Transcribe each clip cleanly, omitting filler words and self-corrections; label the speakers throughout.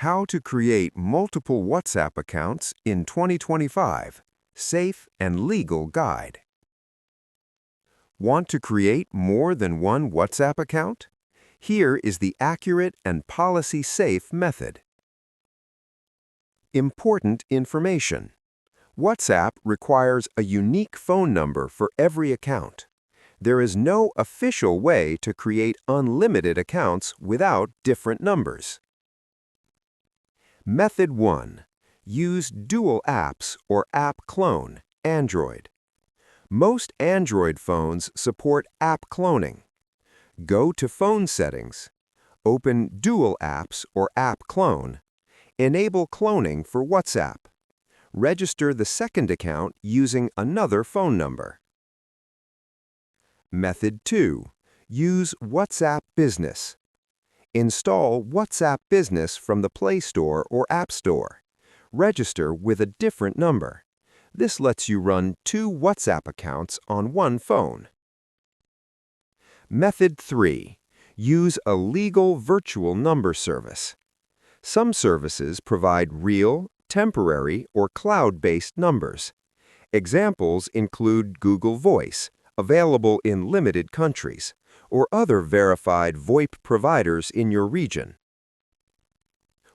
Speaker 1: How to create multiple WhatsApp accounts in 2025. Safe and legal guide. Want to create more than one WhatsApp account? Here is the accurate and policy-safe method. Important information. WhatsApp requires a unique phone number for every account. There is no official way to create unlimited accounts without different numbers. Method 1. Use dual apps or app clone, Android. Most Android phones support app cloning. Go to Phone Settings. Open Dual Apps or App Clone. Enable cloning for WhatsApp. Register the second account using another phone number. Method 2. Use WhatsApp Business. Install WhatsApp Business from the Play Store or App Store. Register with a different number. This lets you run 2 WhatsApp accounts on one phone. Method 3. Use a legal virtual number service. Some services provide real, temporary, or cloud-based numbers. Examples include Google Voice, available in limited countries, or other verified VoIP providers in your region.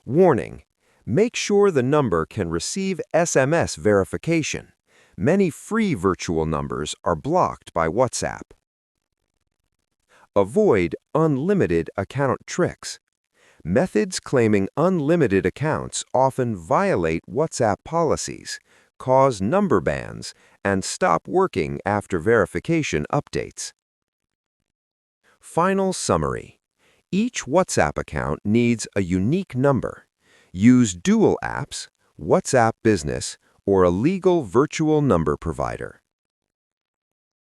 Speaker 1: Warning: make sure the number can receive SMS verification. Many free virtual numbers are blocked by WhatsApp. Avoid unlimited account tricks. Methods claiming unlimited accounts often violate WhatsApp policies, cause number bans, and stop working after verification updates. Final summary. Each WhatsApp account needs a unique number. Use dual apps, WhatsApp Business, or a legal virtual number provider.